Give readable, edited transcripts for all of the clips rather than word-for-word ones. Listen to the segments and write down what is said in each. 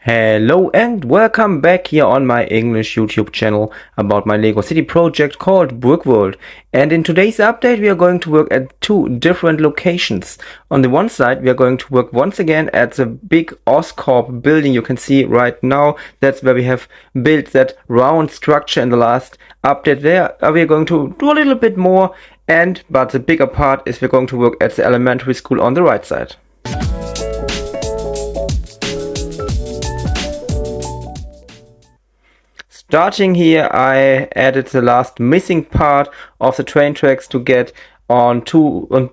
Hello and welcome back here on my English YouTube channel about my Lego City project called Brickworld. And in today's update we are going to work at two different locations. On the one side we are going to work once again at the big Oscorp building you can see right now. That's where we have built that round structure in the last update. There we are going to do a little bit more, but the bigger part is we're going to work at the elementary school on the right side. Starting here, I added the last missing part of the train tracks to get on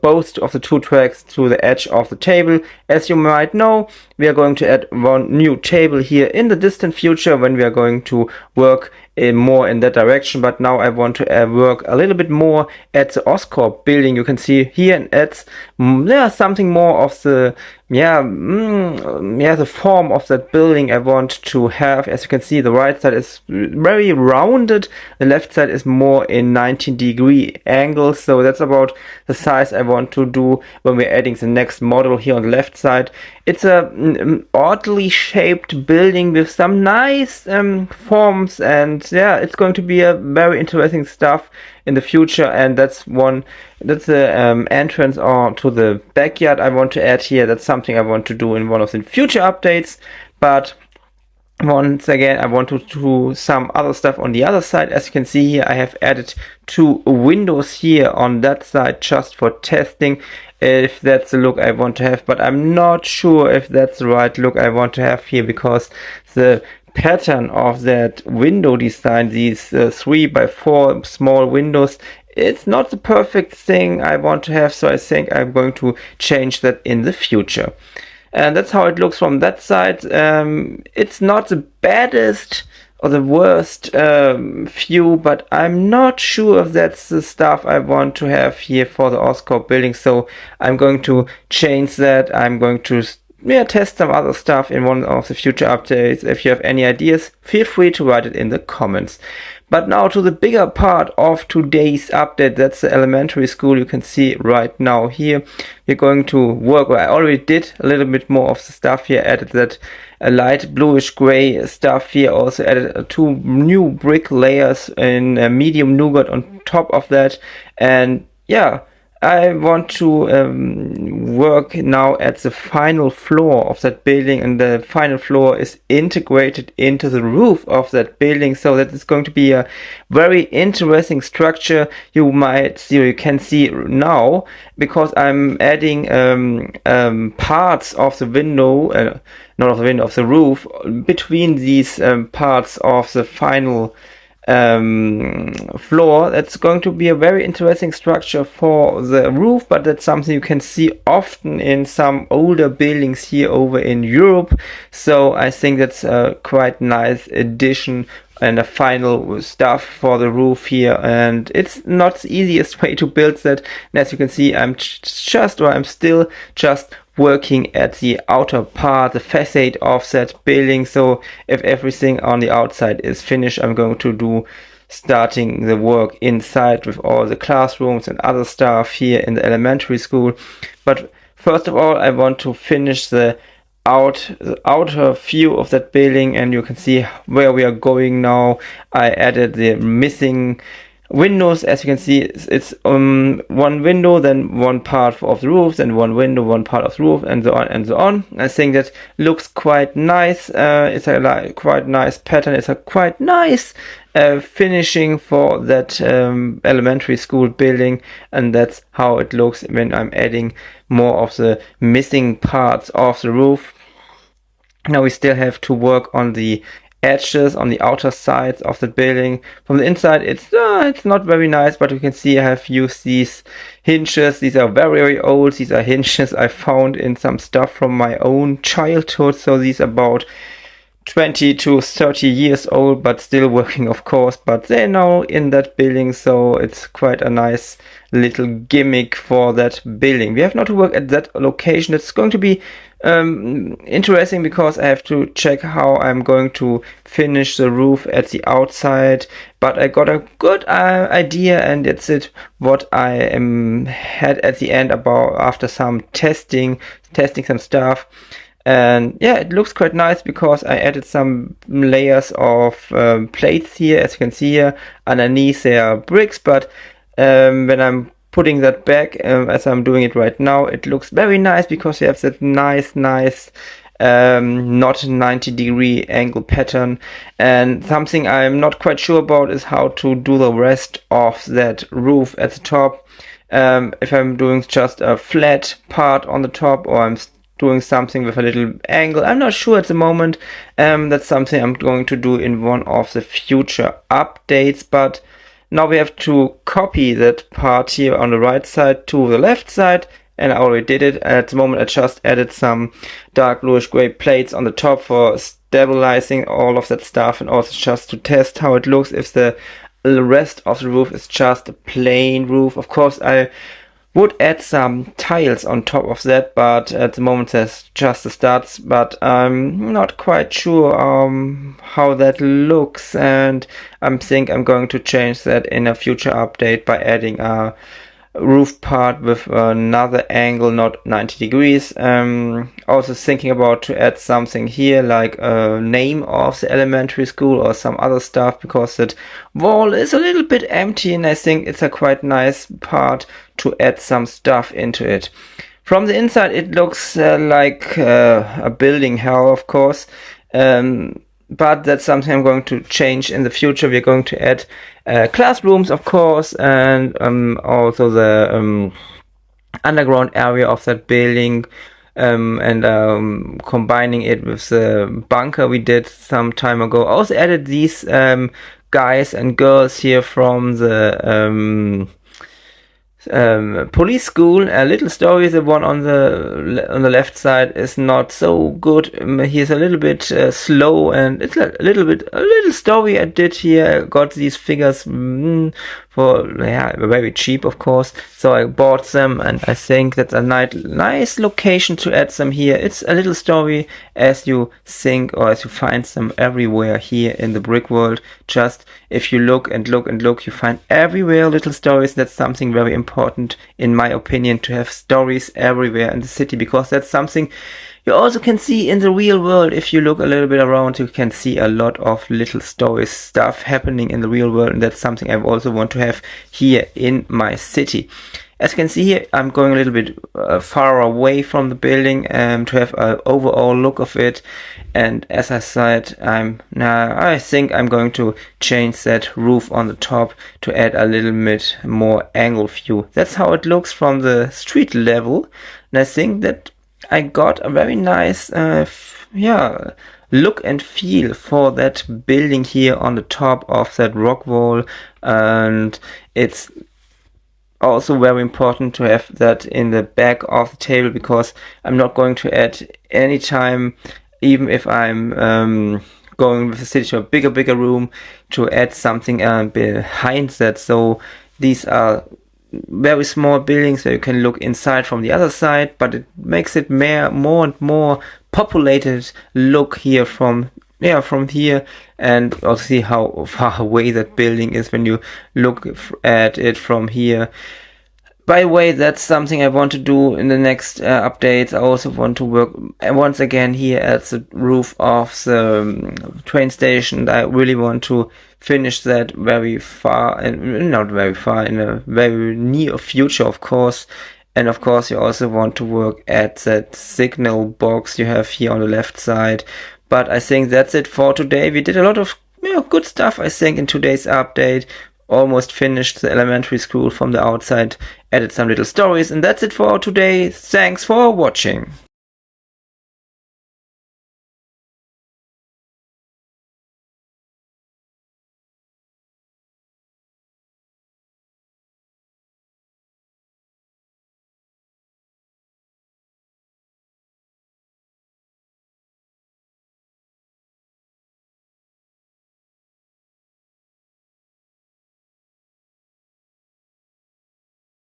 both of the two tracks to the edge of the table. As you might know, we are going to add one new table here in the distant future when we are going to work more in that direction, but now I want to work a little bit more at the Oscorp building. You can see here and adds something more of the the form of that building I want to have. As you can see, the right side is very rounded, the left side is more in 90-degree angles, so that's about the size I want to do when we're adding the next model here on the left side. It's a oddly shaped building with some nice forms, and it's going to be a very interesting stuff in the future. And that's the entrance to the backyard I want to add here. That's something I want to do in one of the future updates, but once again I want to do some other stuff on the other side. As you can see here, I have added two windows here on that side just for testing if that's the look I want to have, but I'm not sure if that's the right look I want to have here, because the pattern of that window design, these 3x4 small windows, it's not the perfect thing I want to have, so I think I'm going to change that in the future. And that's how it looks from that side. It's not the baddest or the worst view, but I'm not sure if that's the stuff I want to have here for the Oscorp building, so I'm going to change that. I'm going to test some other stuff in one of the future updates. If you have any ideas, feel free to write it in the comments. But now to the bigger part of today's update. That's the elementary school you can see right now here. We're going to work, I already did a little bit more of the stuff here, added that light bluish gray stuff here, also added two new brick layers in medium nougat on top of that. And I want to work now at the final floor of that building, and the final floor is integrated into the roof of that building, so that it's going to be a very interesting structure. You can see now, because I'm adding parts of the window, not of the window, of the roof, between these parts of the final floor. That's going to be a very interesting structure for the roof, but that's something you can see often in some older buildings here over in Europe, so I think that's a quite nice addition and a final stuff for the roof here. And it's not the easiest way to build that, and as you can see, I'm still just working at the outer part, the facade of that building. So if everything on the outside is finished, I'm going to do starting the work inside with all the classrooms and other stuff here in the elementary school. But first of all, I want to finish the outer view of that building, and you can see where we are going now. I added the missing windows. As you can see, it's one window, then one part of the roof, then one window, one part of the roof, and so on and so on. I think that looks quite nice. It's a quite nice pattern. It's a quite nice finishing for that elementary school building, and that's how it looks when I'm adding more of the missing parts of the roof. Now we still have to work on the edges on the outer sides of the building. From the inside, it's not very nice, but you can see I have used these hinges. These are very, very old. These are hinges I found in some stuff from my own childhood, so these are about 20 to 30 years old, but still working, of course. But they're now in that building, so it's quite a nice little gimmick for that building. We have now to work at that location. It's going to be interesting, because I have to check how I'm going to finish the roof at the outside, but I got a good idea, and it's what I had at the end after some testing some stuff. And yeah, it looks quite nice because I added some layers of plates here. As you can see here, underneath there are bricks, but when I'm putting that back, as I'm doing it right now, it looks very nice because you have that nice not 90-degree angle pattern. And something I'm not quite sure about is how to do the rest of that roof at the top. If I'm doing just a flat part on the top, or I'm doing something with a little angle, I'm not sure at the moment. That's something I'm going to do in one of the future updates, but now we have to copy that part here on the right side to the left side, and I already did it. At the moment I just added some dark bluish gray plates on the top for stabilizing all of that stuff, and also just to test how it looks if the rest of the roof is just a plain roof. Of course I would add some tiles on top of that, but at the moment there's just the studs, but I'm not quite sure how that looks, and I think I'm going to change that in a future update by adding a roof part with another angle, not 90 degrees. Also thinking about to add something here like a name of the elementary school or some other stuff, because that wall is a little bit empty and I think it's a quite nice part to add some stuff into it. From the inside it looks like a building hell, of course. But that's something I'm going to change in the future. We're going to add classrooms, of course, and also the underground area of that building, and combining it with the bunker we did some time ago. I also added these guys and girls here from the police school. A little story. The one on the left side is not so good. He's a little bit slow, and it's a little story I did here. I got these figures for very cheap, of course. So I bought them, and I think that's a nice location to add them here. It's a little story as you think, or as you find them everywhere here in the brick world. Just if you look and look and look, you find everywhere little stories. That's something very important, in my opinion, to have stories everywhere in the city, because that's something you also can see in the real world. If you look a little bit around, you can see a lot of little stories, stuff happening in the real world, and that's something I also want to have here in my city. As you can see here, I'm going a little bit far away from the building to have an overall look of it. And as I said, I think I'm going to change that roof on the top to add a little bit more angle view. That's how it looks from the street level. And I think that I got a very nice look and feel for that building here on the top of that rock wall. And it's also very important to have that in the back of the table, because I'm not going to add any time, even if I'm going with the city to a bigger room, to add something behind that. So these are very small buildings where you can look inside from the other side, but it makes it more and more populated look here from here, and also see how far away that building is when you look at it from here. By the way, that's something I want to do in the next updates. I also want to work once again here at the roof of the train station. I really want to finish that very far, and not very far, in a very near future, of course. And of course, you also want to work at that signal box you have here on the left side. But I think that's it for today. We did a lot of good stuff, I think, in today's update. Almost finished the elementary school from the outside, added some little stories, and that's it for today. Thanks for watching.